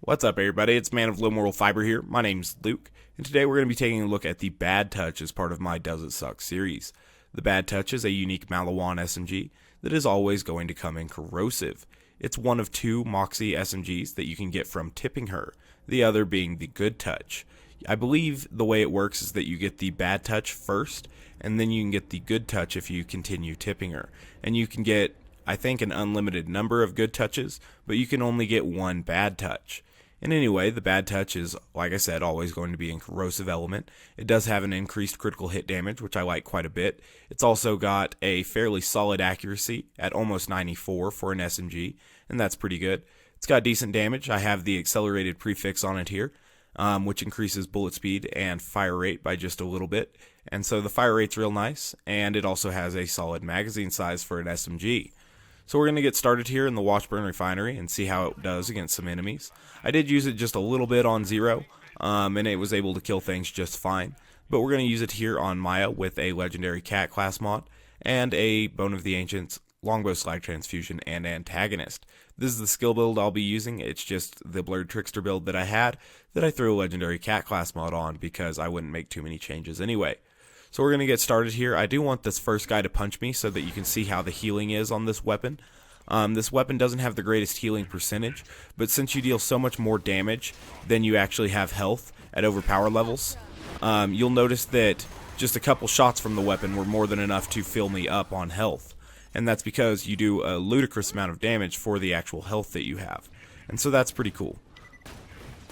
What's up, everybody? It's Man of Low Moral Fiber here. My name's Luke, and today we're going to be taking a look at the Bad Touch as part of my Does It Suck series. The Bad Touch is a unique Maliwan SMG that is always going to come in corrosive. It's one of two Moxxie SMGs that you can get from tipping her, the other being the Good Touch. I believe the way it works is that you get the Bad Touch first, and then you can get the Good Touch if you continue tipping her. And you can get, I think, an unlimited number of Good Touches, but you can only get one Bad Touch. And anyway, the Bad Touch is, like I said, always going to be in corrosive element. It does have an increased critical hit damage, which I like quite a bit. It's also got a fairly solid accuracy at almost 94 for an SMG, and that's pretty good. It's got decent damage. I have the accelerated prefix on it here, which increases bullet speed and fire rate by just a little bit. And so the fire rate's real nice, and it also has a solid magazine size for an SMG. So we're going to get started here in the Washburn Refinery and see how it does against some enemies. I did use it just a little bit on Zero, and it was able to kill things just fine. But we're going to use it here on Maya with a legendary cat class mod and a Bone of the Ancients, Longbow Slag Transfusion, and Antagonist. This is the skill build I'll be using. It's just the Blurred Trickster build that I had that I threw a legendary cat class mod on because I wouldn't make too many changes anyway. So we're going to get started here. I do want this first guy to punch me so that you can see how the healing is on this weapon. This weapon doesn't have the greatest healing percentage, but since you deal so much more damage than you actually have health at overpower levels, you'll notice that just a couple shots from the weapon were more than enough to fill me up on health. And that's because you do a ludicrous amount of damage for the actual health that you have. And so that's pretty cool.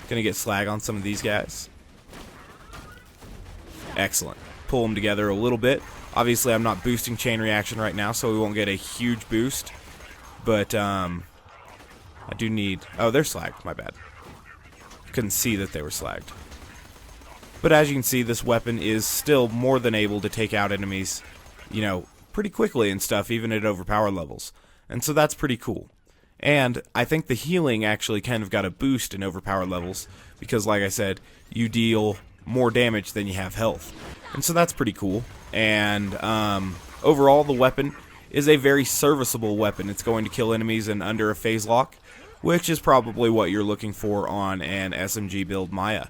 Gonna get slag on some of these guys. Excellent. Pull them together a little bit. Obviously, I'm not boosting chain reaction right now, so we won't get a huge boost. But I do need... Oh, they're slagged. My bad. Couldn't see that they were slagged. But as you can see, this weapon is still more than able to take out enemies, you know, pretty quickly and stuff, even at overpower levels. And so that's pretty cool. And I think the healing actually kind of got a boost in overpower levels because, like I said, you deal more damage than you have health. And so that's pretty cool. And overall, the weapon is a very serviceable weapon. It's going to kill enemies in under a phase lock, which is probably what you're looking for on an SMG build Maya.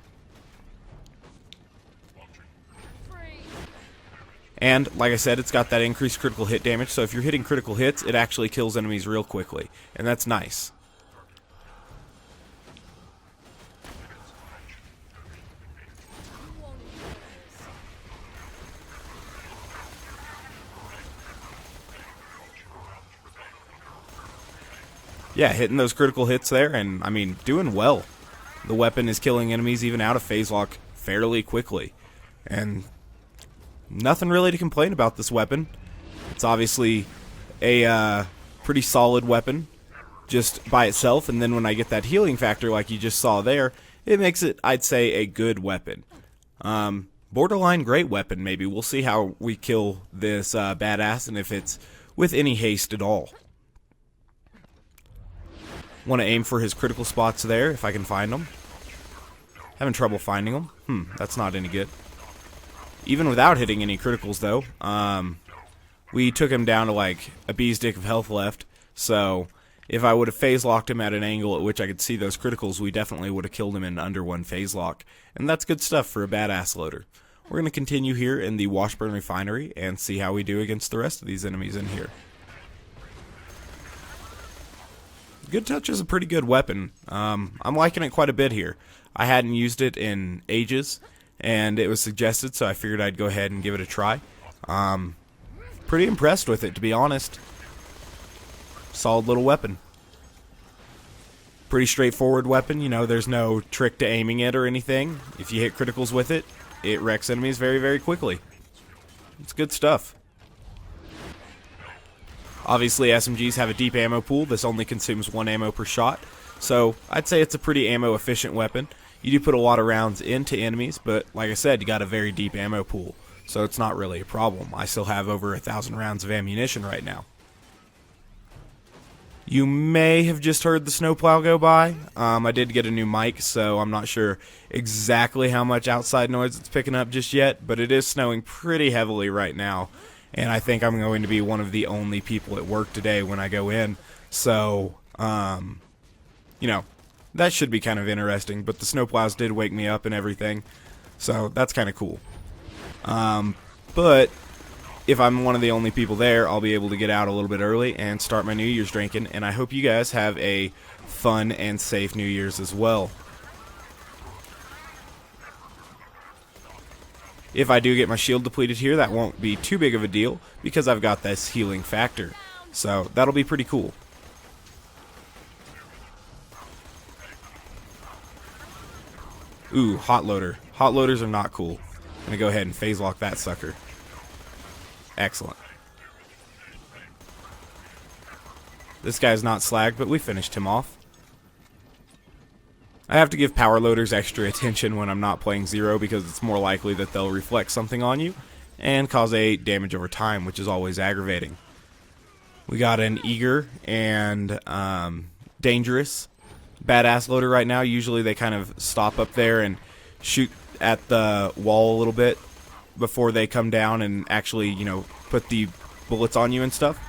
And, like I said, it's got that increased critical hit damage, so if you're hitting critical hits, it actually kills enemies real quickly. And that's nice. Yeah, hitting those critical hits there, and, I mean, doing well. The weapon is killing enemies even out of phase lock fairly quickly. And nothing really to complain about this weapon. It's obviously a pretty solid weapon just by itself, and then when I get that healing factor like you just saw there, it makes it, I'd say, a good weapon. Borderline great weapon, maybe. We'll see how we kill this badass and if it's with any haste at all. Want to aim for his critical spots there, if I can find them. Having trouble finding them. That's not any good. Even without hitting any criticals, though, we took him down to like a bee's dick of health left. So if I would have phase locked him at an angle at which I could see those criticals, we definitely would have killed him in under one phase lock. And that's good stuff for a badass loader. We're going to continue here in the Washburn Refinery and see how we do against the rest of these enemies in here. Good Touch is a pretty good weapon. I'm liking it quite a bit here. I hadn't used it in ages, and it was suggested, so I figured I'd go ahead and give it a try. Pretty impressed with it, to be honest. Solid little weapon. Pretty straightforward weapon. You know, there's no trick to aiming it or anything. If you hit criticals with it, it wrecks enemies very, very quickly. It's good stuff. Obviously, SMGs have a deep ammo pool. This only consumes 1 ammo per shot. So, I'd say it's a pretty ammo-efficient weapon. You do put a lot of rounds into enemies, but like I said, you got a very deep ammo pool. So it's not really a problem. I still have over 1,000 rounds of ammunition right now. You may have just heard the snowplow go by. I did get a new mic, so I'm not sure exactly how much outside noise it's picking up just yet, but it is snowing pretty heavily right now. And I think I'm going to be one of the only people at work today when I go in. So, you know, that should be kind of interesting, but the snowplows did wake me up and everything, so that's kind of cool. But if I'm one of the only people there, I'll be able to get out a little bit early and start my New Year's drinking, and I hope you guys have a fun and safe New Year's as well. If I do get my shield depleted here, that won't be too big of a deal because I've got this healing factor. So that'll be pretty cool. Ooh, hot loader. Hot loaders are not cool. I'm going to go ahead and phase lock that sucker. Excellent. This guy's not slagged, but we finished him off. I have to give power loaders extra attention when I'm not playing Zero because it's more likely that they'll reflect something on you and cause a damage over time, which is always aggravating. We got an eager and dangerous badass loader right now. Usually they kind of stop up there and shoot at the wall a little bit before they come down and actually, you know, put the bullets on you and stuff.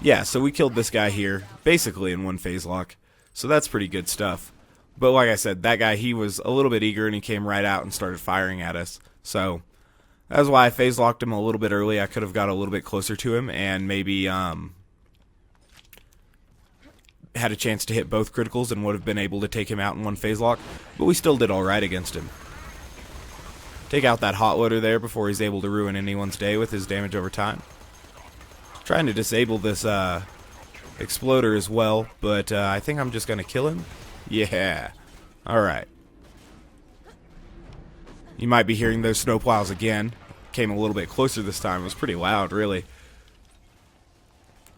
Yeah, so we killed this guy here basically in one phase lock, so that's pretty good stuff. But like I said, that guy, he was a little bit eager and he came right out and started firing at us. So that's why I phase locked him a little bit early. I could have got a little bit closer to him and maybe had a chance to hit both criticals and would have been able to take him out in one phase lock. But we still did alright against him. Take out that hot loader there before he's able to ruin anyone's day with his damage over time. Trying to disable this exploder as well, but I think I'm just going to kill him. Yeah. Alright. You might be hearing those snowplows again. Came a little bit closer this time. It was pretty loud, really.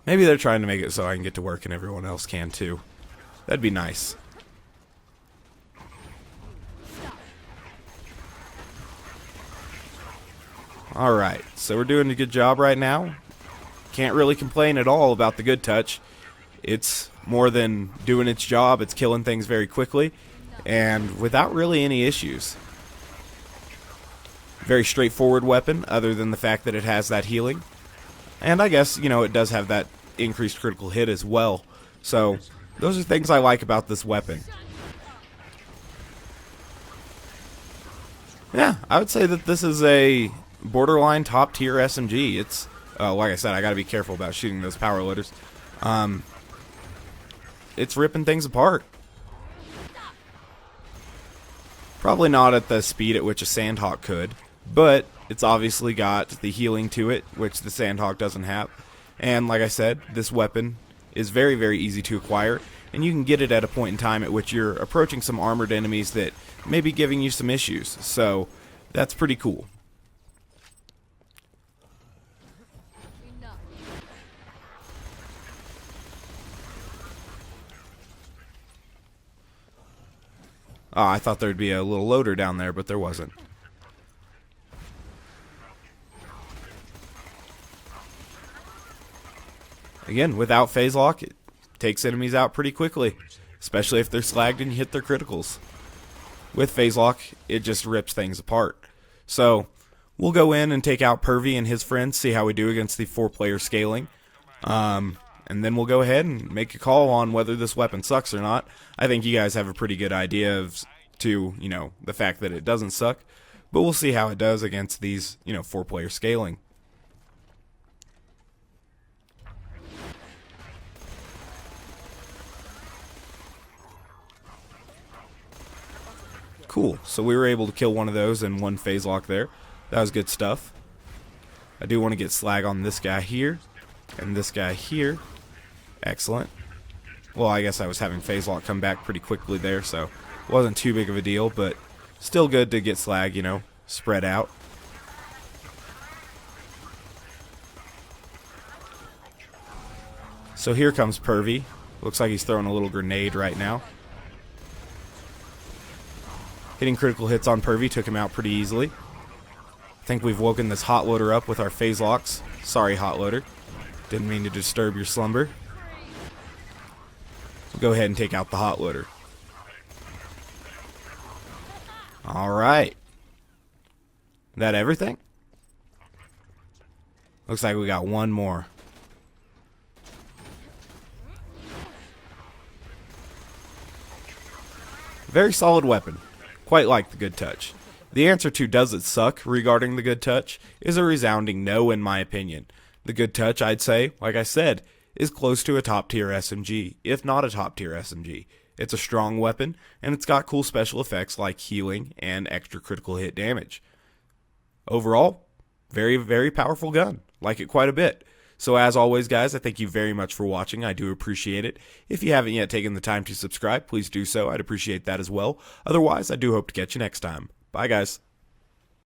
Maybe they're trying to make it so I can get to work and everyone else can too. That'd be nice. Alright, so we're doing a good job right now. Can't really complain at all about the good touch. It's more than doing its job. It's killing things very quickly and without really any issues. Very straightforward weapon other than the fact that it has that healing. And I guess, you know, it does have that increased critical hit as well. So those are things I like about this weapon. Yeah, I would say that this is a borderline top tier SMG. It's, like I said, I gotta be careful about shooting those power loaders. It's ripping things apart. Probably not at the speed at which a Sandhawk could, but it's obviously got the healing to it, which the Sandhawk doesn't have. And like I said, this weapon is very, very easy to acquire, and you can get it at a point in time at which you're approaching some armored enemies that may be giving you some issues. So that's pretty cool. Oh, I thought there'd be a little loader down there, but there wasn't. Again, without phase lock, it takes enemies out pretty quickly, especially if they're slagged and you hit their criticals. With phase lock, it just rips things apart. So, we'll go in and take out Pervy and his friends, see how we do against the 4-player scaling. And then we'll go ahead and make a call on whether this weapon sucks or not. I think you guys have a pretty good idea of, you know, the fact that it doesn't suck. But we'll see how it does against these, you know, 4-player scaling. Cool. So we were able to kill one of those in one phase lock there. That was good stuff. I do want to get slag on this guy here and this guy here. Excellent. Well, I guess I was having phase lock come back pretty quickly there, so it wasn't too big of a deal, but still good to get slag, you know, spread out. So here comes Pervy. Looks like he's throwing a little grenade right now. Hitting critical hits on Pervy took him out pretty easily. I think we've woken this hot loader up with our phase locks. Sorry, hot loader. Didn't mean to disturb your slumber. We'll go ahead and take out the hot loader. Alright. That everything? Looks like we got one more. Very solid weapon. Quite like the Good Touch. The answer to does it suck regarding the Good Touch is a resounding no in my opinion. The Good Touch, I'd say, like I said, is close to a top tier SMG, if not a top tier SMG. It's a strong weapon, and it's got cool special effects like healing and extra critical hit damage. Overall, very, very powerful gun. Like it quite a bit. So as always, guys, I thank you very much for watching. I do appreciate it. If you haven't yet taken the time to subscribe, please do so. I'd appreciate that as well. Otherwise, I do hope to catch you next time. Bye, guys.